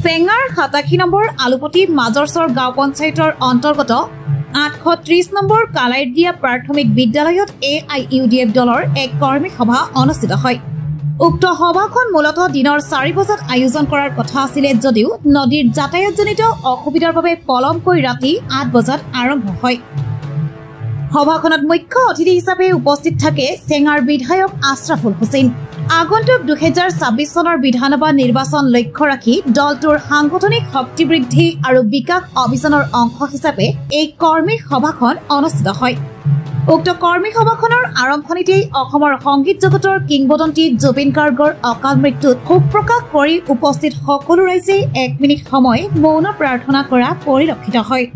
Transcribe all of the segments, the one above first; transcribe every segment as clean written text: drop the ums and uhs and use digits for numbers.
চেঙাৰ 87 number আলুপতি মাজৰচৰ গাঁও পঞ্চায়তৰ অন্তৰ্গত 830 নম্বৰ কালাইদিয়া প্ৰাথমিক বিদ্যালয়ত AIUDF দলৰ এক কৰ্মী সভা অনুষ্ঠিত হয়। উক্ত সভাখন মূলতঃ দিনৰ 4 বজাত আয়োজন কৰাৰ কথা আছিল যদিও নদীৰ যাতায়াতজনিত অসুবিধাৰ বাবে পলমকৈ ৰাতি 8 বজাত আৰম্ভ হয়। সভাখনত মুখ্য অতিথি হিচাপে উপস্থিত থাকে চেঙাৰ বিধায়ক আশৰাফুল হুছেইন। আগন্তুক 2026 চনৰ বিধানসভা নিৰ্বাচন লক্ষ্য ৰাখি দলটোৰ সাংগঠনিক শক্তি বৃদ্ধি আৰু বিকাশ অভিযানৰ অংশ হিচাপে এই কৰ্মী সভাখন অনুষ্ঠিত হয়। উক্ত কৰ্মী সভাখনৰ আৰম্ভণিতেই অসমৰ সংগীত জগতৰ কিংবদন্তি জুবিন গাৰ্গৰ অকাল মৃত্যুত শোক প্ৰকাশ কৰি উপস্থিত সকলো ৰাইজে 1 মিনিট সময় মৌন প্ৰাৰ্থনা কৰা পৰিলক্ষিত হয়।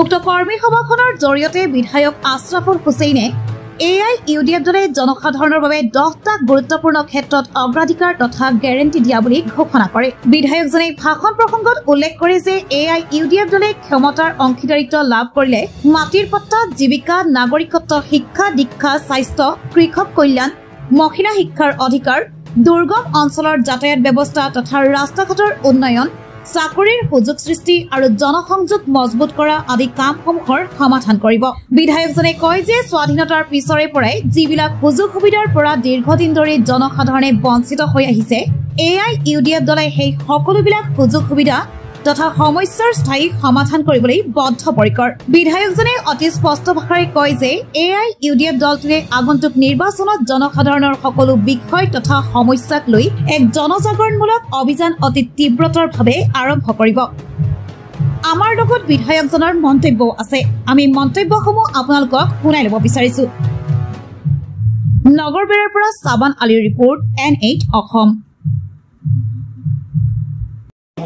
উক্ত কৰ্মী সভাখনৰ জৰিয়তে বিধায়ক আশৰাফুল হুছেইনে AIUDF দলে জনসাধাৰণৰ বাবে 10টা গুৰুত্বপূৰ্ণ ক্ষেত্ৰত অগ্ৰাধিকাৰ তথা গ্যাৰেণ্টি দিয়া বুলি ঘোষণা কৰে। বিধায়কজনে ভাষণ প্ৰসংগত উল্লেখ কৰে যে AIUDF দলে ক্ষমতাৰ অংশীদাৰিত্ব লাভ কৰিলে মাটিৰ পট্টা, জীৱিকা, নাগৰিকত্ব, শিক্ষা, দীক্ষা, স্বাস্থ্য, কৃষক কল্যাণ, মহিলা শিক্ষাৰ অধিকাৰ, দুৰ্গম অঞ্চলৰ যাতায়াত ব্যৱস্থা তথা ৰাস্তা ঘাটৰ উন্নয়ন, চাকৰিৰ সুযোগ সৃষ্টি আৰু জনসংযোগ মজবুত কৰা আদি কামসমূহৰ সমাধান কৰিব। বিধায়কজনে কয় যে স্বাধীনতাৰ পিছৰে পৰাই যিবিলাক সুযোগ সুবিধাৰ পৰা দীৰ্ঘদিন ধৰি জনসাধাৰণে বঞ্চিত হৈ আহিছে, AIUDF দলে সেই সকলোবিলাক সুযোগ সুবিধা তথা সমস্যাৰ স্থায়ী সমাধান কৰিবলৈ বদ্ধপৰিকৰ। বিধায়কজনে অতি স্পষ্ট ভাষাৰে কয় যে AIUDF দলটোৱে আগন্তুক নিৰ্বাচনত জনসাধাৰণৰ সকলো বিষয় তথা সমস্যাক লৈ এক জনজাগৰণমূলক অভিযান অতি তীব্ৰতৰভাৱে আৰম্ভ কৰিব। আমাৰ লগত বিধায়কজনৰ মন্তব্য আছে, আমি মন্তব্যসমূহ আপোনালোকক শুনাই ল'ব বিচাৰিছো। নগৰবেৰাৰ পৰা চাবান আলীৰ ৰিপৰ্ট, N8 অসম।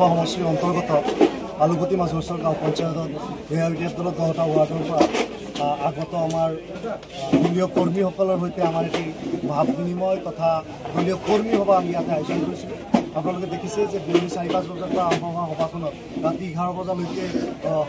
সমষ্টিৰ অন্তৰ্গত আলুপতি মাজৰচৰ গাঁও পঞ্চায়তত AIUDF দলৰ 10টা ৱাৰ্ডৰ পৰা আগত আমাৰ দলীয় কৰ্মীসকলৰ সৈতে আমাৰ এটি ভাৱ বিনিময় তথা দলীয় কৰ্মী সভা আমি ইয়াতে আয়োজন কৰিছিলোঁ। আপোনালোকে দেখিছে যে বিয়লি 4-5 বজাৰ পৰা আৰম্ভ হোৱা সভাখনত ৰাতি 11 বজালৈকে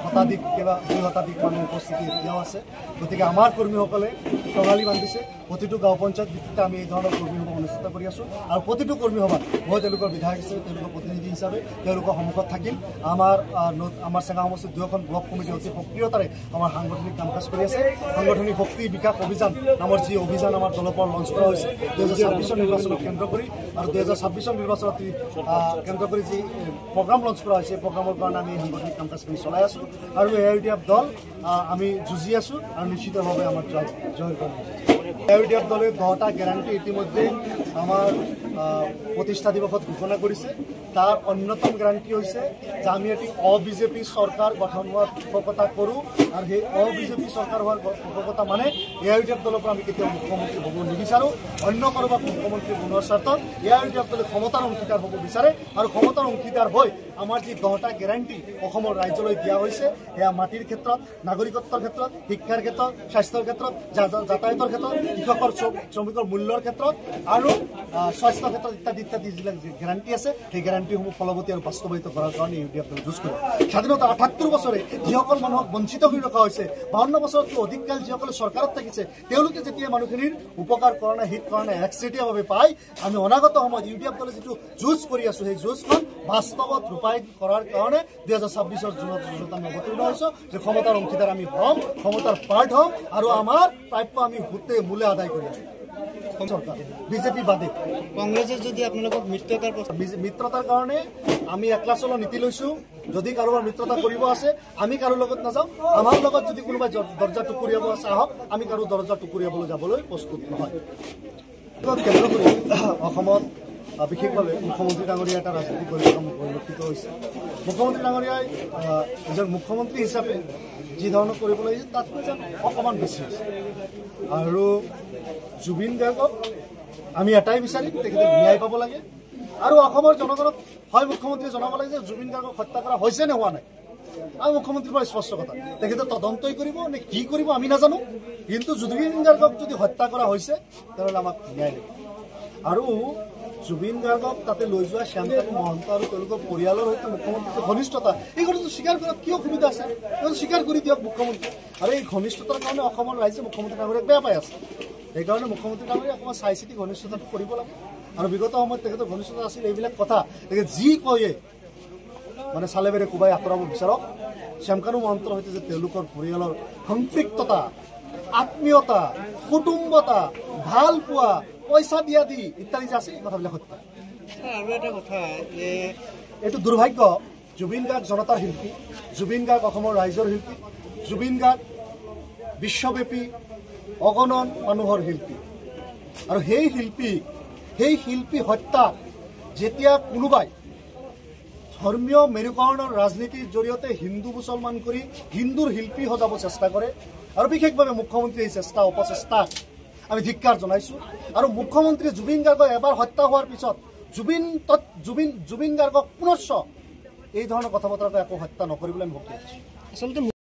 শতাধিক কেইবা 2 শতাধিক মানুহ উপস্থিতি এতিয়াও আছে। গতিকে আমাৰ কৰ্মীসকলে টঙালি বান্ধিছে। প্ৰতিটো গাঁও পঞ্চায়ত ভিত্তিতে আমি এই ধৰণৰ কৰ্মী সভা অনুষ্ঠিত কৰি আছোঁ আৰু প্ৰতিটো কৰ্মী সভাত মই তেওঁলোকৰ বিধায়ক হিচাপে, তেওঁলোকৰ প্ৰতিনিধি হিচাপে তেওঁলোকৰ সন্মুখত থাকিম। আমাৰ চেঙা সমষ্টিৰ 2খন ব্লক কমিটি অতি সক্ৰিয়তাৰে আমাৰ সাংগঠনিক কাম কাজ কৰি আছে। সাংগঠনিক শক্তি বিকাশ অভিযান নামৰ যি অভিযান আমাৰ দলৰ পৰা লঞ্চ কৰা হৈছে 2026 নিৰ্বাচনক কেন্দ্ৰ কৰি আৰু 2026 নিৰ্বাচনত কেন্দ্ৰ কৰি যি প্ৰগ্ৰাম লঞ্চ কৰা হৈছে, প্ৰগ্ৰামৰ কাৰণে আমি সাংগঠনিক কাম কাজখিনি চলাই আছোঁ আৰু AIUDF দল আমি যুঁজি আছোঁ আৰু নিশ্চিতভাৱে আমাৰ জয় কৰিম। AIUDF দলে 10টা গ্যাৰাণ্টি ইতিমধ্যে আমাৰ প্ৰতিষ্ঠা দিৱসত ঘোষণা কৰিছে। তাৰ অন্যতম গ্যাৰাণ্টি হৈছে যে আমি এটি অ-বিজেপি চৰকাৰ গঠন হোৱাৰ পোষকতা কৰোঁ আৰু সেই অ-বিজেপি চৰকাৰ হোৱাৰ পোষকতা মানে AIUDF দলৰ পৰা আমি কেতিয়াও মুখ্যমন্ত্ৰী হ'ব নিবিচাৰোঁ। অন্য কাৰোবাক মুখ্যমন্ত্ৰী বনোৱাৰ স্বাৰ্থত AIUDF দলে ক্ষমতাৰ অংশীদাৰ হ'ব বিচাৰে আৰু ক্ষমতাৰ অংশীদাৰ হৈ আমাৰ যি 10টা গ্যাৰাণ্টি অসমৰ ৰাজ্যলৈ দিয়া হৈছে, এয়া মাটিৰ ক্ষেত্ৰত, নাগৰিকত্বৰ ক্ষেত্ৰত, শিক্ষাৰ ক্ষেত্ৰত, স্বাস্থ্যৰ ক্ষেত্ৰত, যাতায়াতৰ ক্ষেত্ৰত, কৃষকৰ শ্ৰমিকৰ মূল্যৰ ক্ষেত্ৰত আৰু স্বাস্থ্য ক্ষেত্ৰত ইত্যাদি যিবিলাক গ্যাৰাণ্টি আছে সেই গ্যাৰাণ্টিসমূহ ফলৱতী আৰু বাস্তৱায়িত কৰাৰ কাৰণে AIUDF দলে যুঁজ কৰে। স্বাধীনতা 78 বছৰে যিসকল মানুহক বঞ্চিত কৰি ৰখা হৈছে, 52 বছৰতকৈ অধিক কাল যিসকলে চৰকাৰত থাকিছে, তেওঁলোকে যেতিয়া মানুহখিনিৰ উপকাৰ কৰা নাই, হিত কৰা নাই, একচেটিয়াভাৱে পায়, আমি অনাগত সময়ত AIUDF দলে যিটো যুঁজ কৰি আছোঁ সেই যুঁজখন বাস্তৱত ৰূপায়িত কৰাৰ কাৰণে 2026 জুনত আমি অৱতীৰ্ণ হৈছোঁ যে ক্ষমতাৰ অংশীদাৰ আমি হ'ম, ক্ষমতাৰ পাৰ্ট হ'ম আৰু আমাৰ প্ৰাপ্য আমি ভোটে মূলে আদায় কৰি আহিম। চৰকাৰ বিজেপি বাদে কংগ্ৰেছে যদি আপোনালোকক মিত্ৰতাৰ কাৰণে আমি একলাচলৰ নীতি লৈছোঁ। যদি কাৰোবাৰ মিত্ৰতা কৰিব আছে আমি কাৰো লগত নাযাওঁ। আমাৰ লগত যদি কোনোবাই দৰ্জা টুকুৰিয়াব আছে আহক, আমি কাৰো দৰ্জা টুকুৰিয়াবলৈ যাবলৈ প্ৰস্তুত নহয়। কেন্দ্ৰ কৰি অসমত বিশেষভাৱে মুখ্যমন্ত্ৰী ডাঙৰীয়া এটা ৰাজনীতি কৰি থকা পৰিলক্ষিত হৈছে। মুখ্যমন্ত্ৰী ডাঙৰীয়াই এজন মুখ্যমন্ত্ৰী হিচাপে যি ধৰণৰ কৰিব লাগিছিল তাতকৈ যেন অকণমান বেছি হৈছে আৰু জুবিন গাৰ্গক আমি এটাই বিচাৰিম, তেখেতে ন্যায় পাব লাগে আৰু অসমৰ জনগণক হয় মুখ্যমন্ত্ৰীয়ে জনাব লাগে যে জুবিন গাৰ্গক হত্যা কৰা হৈছে নে হোৱা নাই। আৰু মুখ্যমন্ত্ৰীৰ পৰা স্পষ্ট কথা, তেখেতে তদন্তই কৰিব নে কি কৰিব আমি নাজানো, কিন্তু জুবিন গাৰ্গক যদি হত্যা কৰা হৈছে তেনেহ'লে আমাক ন্যায় লাগিব। আৰু জুবিন গাৰ্গক তাতে লৈ যোৱা শ্যামকানু মহন্ত আৰু তেওঁলোকৰ পৰিয়ালৰ সৈতে মুখ্যমন্ত্ৰীৰ ঘনিষ্ঠতা, এই কথাটো স্বীকাৰ কৰাত কি অসুবিধা আছে? স্বীকাৰ কৰি দিয়ক মুখ্যমন্ত্ৰী। আৰু এই ঘনিষ্ঠতাৰ কাৰণে অসমৰ ৰাইজে মুখ্যমন্ত্ৰী ডাঙৰীয়াক বেয়া পাই আছে। সেইকাৰণে মুখ্যমন্ত্ৰী ডাঙৰীয়া অকণমান চাই চিতি ঘনিষ্ঠতাটো কৰিব লাগে আৰু বিগত সময়ত তেখেতৰ ঘনিষ্ঠতা আছিল এইবিলাক কথা তেখেতে যি কয়ে মানে চালেবেৰে কোবাই আঁতৰাব বিচাৰক শ্যামকানু মহন্তৰ সৈতে যে তেওঁলোকৰ পৰিয়ালৰ সম্পৃক্ততা আত্মীয়তা কুটুম্বতা ভাল পোৱা পইচা দিয়া দি ইত্যাদি যে আছে এই কথাবিলাক সত্য আৰু এটা কথা যে এইটো দুৰ্ভাগ্য জুবিন গাৰ্গ জনতাৰ শিল্পী জুবিন গাৰ্গ অসমৰ ৰাইজৰ শিল্পী জুবিন গাৰ্গ বিশ্বব্যাপী অগণন মানুহৰ শিল্পী আৰু সেই শিল্পী হত্যা যেতিয়া কোনোবাই ধৰ্মীয় মেৰুকৰণৰ ৰাজনীতিৰ জৰিয়তে হিন্দু মুছলমান কৰি হিন্দুৰ শিল্পী সজাব চেষ্টা কৰে আৰু বিশেষভাৱে মুখ্যমন্ত্ৰীয়ে এই চেষ্টা অপচেষ্টাক আমি ধিক্কাৰ জনাইছোঁ আৰু মুখ্যমন্ত্ৰী জুবিন গাৰ্গক এবাৰ হত্যা হোৱাৰ পিছত জুবিন গাৰ্গক পুনশ্চ এই ধৰণৰ কথা বতৰাটো একো হত্যা নকৰিবলৈ আমি ভক্তি আছোঁ আচলতে